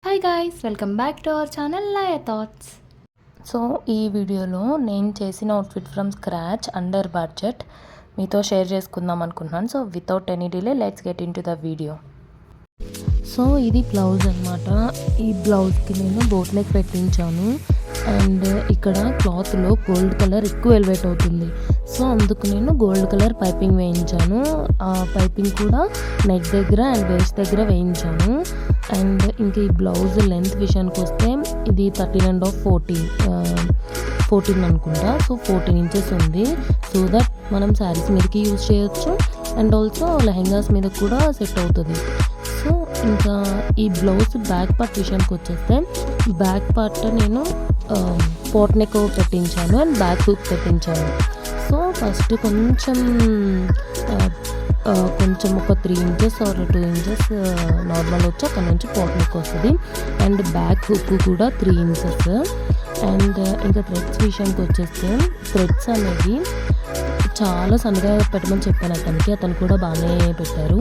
Hi guys, welcome back to our channel Laya thoughts. So ఈ వీడియోలో నేను చేసిన outfit from scratch under budget మీతో షేర్ చేసుకుందాం అనుకుంటున్నాను. So without any delay let's get in to the video. So ఇది blouse అనమాట. ఈ బ్లౌజ్కి నేను బోట్ నెక్ పెట్టించాను అండ్ ఇక్కడ క్లాత్లో గోల్డ్ కలర్ ఎక్కువ ఎలివేట్ అవుతుంది. సో అందుకు నేను గోల్డ్ కలర్ పైపింగ్ వేయించాను. ఆ పైపింగ్ కూడా నెక్ దగ్గర అండ్ వేస్ట్ దగ్గర వేయించాను. అండ్ ఇంకా ఈ బ్లౌజ్ లెంత్ విషయానికి వస్తే ఇది 13.14 అనుకుంటా. సో 14 ఇంచెస్ ఉంది. సో దట్ మనం శారీస్ మీదకి యూజ్ చేయొచ్చు అండ్ ఆల్సో లెహెంగాస్ మీద కూడా సెట్ అవుతుంది. సో ఇంకా ఈ బ్లౌజ్ బ్యాక్ పార్ట్ విషయానికి వచ్చేస్తే బ్యాక్ పార్ట్ నేను పోట్ నెక్ పెట్టించాను అండ్ బ్యాక్ హుక్ పెట్టించాను. సో ఫస్ట్ కొంచెం ఒక 3 ఇంచెస్ ఆర్ 2 ఇంచెస్ నార్మల్ వచ్చి అక్కడ నుంచి పోట్ నెక్ వస్తుంది అండ్ బ్యాక్ హుక్ కూడా 3 ఇంచెస్. అండ్ ఇంకా థ్రెడ్స్ విషయానికి వచ్చేస్తే థ్రెడ్స్ అనేవి చాలా సన్నగా పెట్టమని చెప్పాను అతను కూడా బాగానే పెట్టారు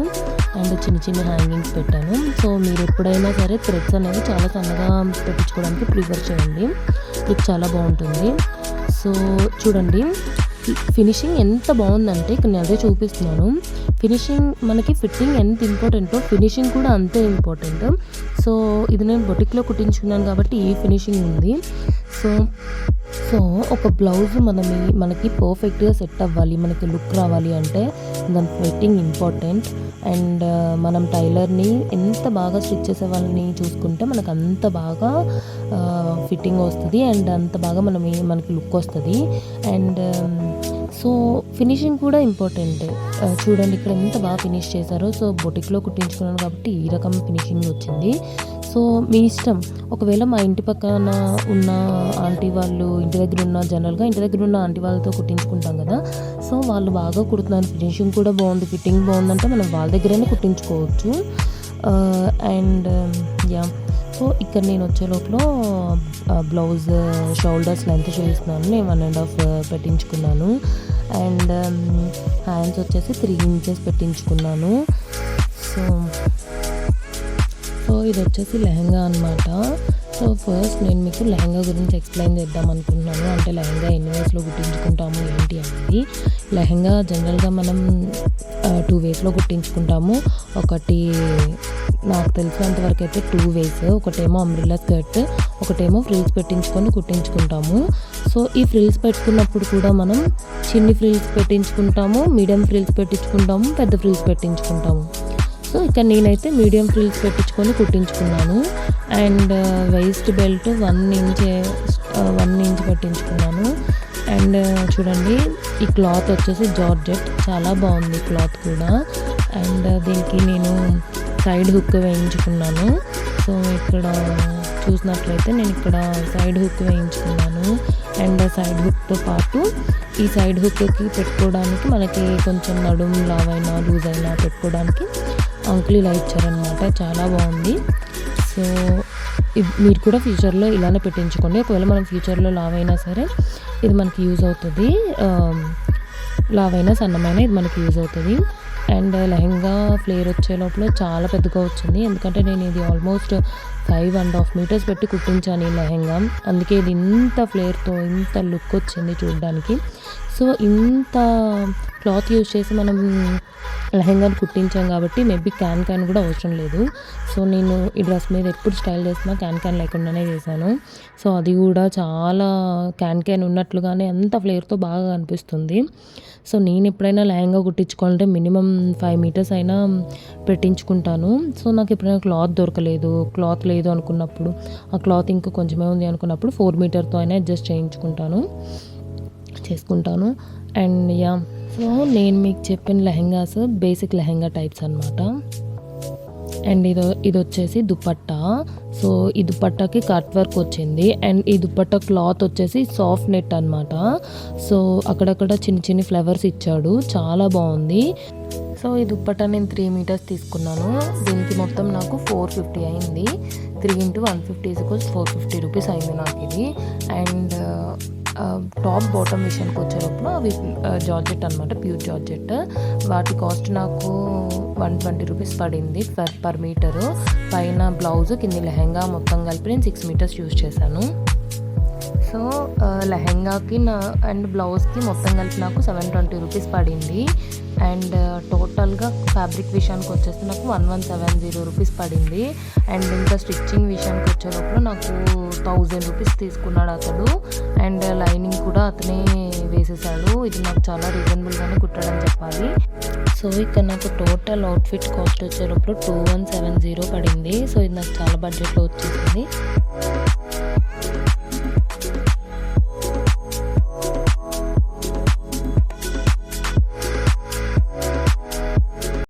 అండ్ చిన్న చిన్న హ్యాంగింగ్స్ పెట్టాను. సో మీరు ఎప్పుడైనా సరే థ్రెడ్స్ అనేవి చాలా సన్నగా పెట్టించుకోవడానికి ప్రిఫర్ చేయండి, ఇది చాలా బాగుంటుంది. సో చూడండి ఫినిషింగ్ ఎంత బాగుందంటే ఇక్కడ నేను అదే చూపిస్తున్నాను. ఫినిషింగ్ మనకి ఫిట్టింగ్ ఎంత ఇంపార్టెంటో ఫినిషింగ్ కూడా అంతే ఇంపార్టెంట్. సో ఇది నేను బొటిక్లో కుట్టించుకున్నాను కాబట్టి ఈ ఫినిషింగ్ ఉంది. సో ఒక బ్లౌజ్ మనకి పర్ఫెక్ట్గా సెట్ అవ్వాలి, మనకి లుక్ రావాలి అంటే దాని ఫిట్టింగ్ ఇంపార్టెంట్. అండ్ మనం టైలర్ని ఎంత బాగా స్టిచ్ చేసే వాళ్ళని చూసుకుంటే మనకు అంత బాగా ఫిట్టింగ్ వస్తుంది అండ్ అంత బాగా మనకి లుక్ వస్తుంది. అండ్ సో ఫినిషింగ్ కూడా ఇంపార్టెంట్. చూడండి ఇక్కడ ఎంత బాగా ఫినిష్ చేశారో. సో బొటిక్లో కుట్టించుకున్నాను కాబట్టి ఈ రకం ఫినిషింగ్ వచ్చింది. సో మీ ఇష్టం. ఒకవేళ మా ఇంటి పక్కన ఉన్న ఆంటీ వాళ్ళు ఇంటి దగ్గర ఉన్న ఆంటీ వాళ్ళతో కుట్టించుకుంటాం కదా, సో వాళ్ళు బాగా కుడుతున్నారు, ఫినిషింగ్ కూడా బాగుంది, ఫిట్టింగ్ బాగుందంటే మనం వాళ్ళ దగ్గరనే కుట్టించుకోవచ్చు. అండ్ సో ఇక్కడ నేను వచ్చే లోపల బ్లౌజ్ షోల్డర్స్ లెంత్ చూపిస్తున్నాను. నేను 1.5 పెట్టించుకున్నాను అండ్ హ్యాండ్స్ వచ్చేసి 3 ఇంచెస్ పెట్టించుకున్నాను. సో ఇది వచ్చేసి లెహంగా అనమాట. సో ఫస్ట్ నేను మీకు లెహంగా గురించి ఎక్స్ప్లెయిన్ చేద్దాం అనుకుంటున్నాను. అంటే లెహంగా ఎన్ని వేస్లో కుట్టించుకుంటాము ఏంటి అనేది. లెహంగా జనరల్గా మనం 2 వేస్లో కుట్టించుకుంటాము. ఒకటి నాకు తెలిసినంతవరకు అయితే 2 వేస్. ఒకటేమో అంబ్రెల్లా స్కర్ట్, ఒకటేమో ఫ్రిల్స్ పెట్టించుకొని కుట్టించుకుంటాము. సో ఈ ఫ్రిల్స్ పెట్టుకున్నప్పుడు కూడా మనం చిన్ని ఫ్రిల్స్ పెట్టించుకుంటాము, మీడియం ఫ్రిల్స్ పెట్టించుకుంటాము, పెద్ద ఫ్రిల్స్ పెట్టించుకుంటాము. సో ఇక్కడ నేనైతే మీడియం ఫ్రిల్స్ పెట్టించుకొని కుట్టించుకున్నాను. అండ్ వేస్ట్ బెల్ట్ 1 ఇంచ్ పెట్టించుకున్నాను. అండ్ చూడండి ఈ క్లాత్ వచ్చేసి జార్జెట్, చాలా బాగుంది క్లాత్ కూడా. అండ్ దీనికి నేను సైడ్ హుక్ వేయించుకున్నాను. సో ఇక్కడ చూసినట్లయితే నేను ఇక్కడ సైడ్ హుక్ వేయించుకున్నాను. అండ్ సైడ్ హుక్తో పాటు ఈ సైడ్ హుక్కి పెట్టుకోవడానికి మనకి కొంచెం నడుము లావైనా లూజ్ అయినా పెట్టుకోవడానికి అంకుల్ ఇలా ఇచ్చారనమాట, చాలా బాగుంది. సో మీరు కూడా ఫ్యూచర్లో ఇలానే పెట్టించుకోండి. ఒకవేళ మనం ఫ్యూచర్లో లావైనా సరే ఇది మనకి యూజ్ అవుతుంది, లావైనా సన్నమైన ఇది మనకి యూజ్ అవుతుంది. అండ్ లెహంగా ఫ్లేర్ వచ్చే లోపల చాలా పెద్దగా వచ్చింది, ఎందుకంటే నేను ఇది ఆల్మోస్ట్ 5.5 మీటర్స్ పెట్టి కుట్టించాను ఈ లెహంగా. అందుకే ఇది ఇంత ఫ్లేర్తో ఇంత లుక్ వచ్చింది చూడడానికి. సో ఇంత క్లాత్ యూజ్ చేసి మనం లెహంగాని కుట్టించాం కాబట్టి మేబీ క్యాన్ కూడా అవసరం లేదు. సో నేను ఈ డ్రెస్ మీద ఎప్పుడు స్టైల్ చేసినా క్యాన్ లేకుండానే చేశాను. సో అది కూడా చాలా క్యాన్ ఉన్నట్లుగానే అంత ఫ్లేర్తో బాగా అనిపిస్తుంది. సో నేను ఎప్పుడైనా లెహంగా కుట్టించుకోవాలంటే మినిమం 5 మీటర్స్ అయినా పెట్టించుకుంటాను. సో నాకు ఎప్పుడైనా క్లాత్ లేదు అనుకున్నప్పుడు, ఆ క్లాత్ ఇంకా కొంచెమే ఉంది అనుకున్నప్పుడు 4 మీటర్తో అయినా అడ్జస్ట్ చేసుకుంటాను. అండ్ సో నేను మీకు చెప్పిన లెహంగాస్ బేసిక్ లెహంగా టైప్స్ అనమాట. అండ్ ఇది వచ్చేసి దుపట్టా. సో ఈ దుపట్టాకి కట్ వర్క్ వచ్చింది అండ్ ఈ దుపట్టా క్లాత్ వచ్చేసి సాఫ్ట్ నెట్ అనమాట. సో అక్కడక్కడ చిన్న ఫ్లవర్స్ ఇచ్చాడు, చాలా బాగుంది. సో ఈ దుపట్టా నేను 3 మీటర్స్ తీసుకున్నాను. దీనికి మొత్తం నాకు 450 అయింది. 3 × 150 = 450 రూపీస్ అయింది నాకు ఇది. అండ్ టాప్ బాటమ్ విషయానికి వచ్చేటప్పుడు అవి జార్జెట్ అనమాట, ప్యూర్ జార్జెట్. వాటి కాస్ట్ నాకు 120 రూపీస్ పడింది పర్ మీటరు. పైన బ్లౌజ్ కింది లెహెంగా మొత్తం కలిపి నేను 6 మీటర్స్ యూజ్ చేశాను. సో లెహెంగాకి అండ్ బ్లౌజ్కి మొత్తం కలిపి నాకు 720 రూపీస్ పడింది. అండ్ టోటల్గా ఫ్యాబ్రిక్ విషయానికి వచ్చేస్తే నాకు 1170 రూపీస్ పడింది. అండ్ ఇంకా స్టిచ్చింగ్ విషయానికి వచ్చేటప్పుడు నాకు 1000 రూపీస్ తీసుకున్నాడు అతడు. అండ్ లైనింగ్ కూడా అతనే వేసేసాడు. ఇది నాకు చాలా రీజనబుల్గానే కుట్టడం చెప్పాలి. సో ఇక్కడ నాకు టోటల్ అవుట్ఫిట్ కాస్ట్ వచ్చేటప్పుడు 2170 పడింది. సో ఇది నాకు చాలా బడ్జెట్లో వచ్చేసింది.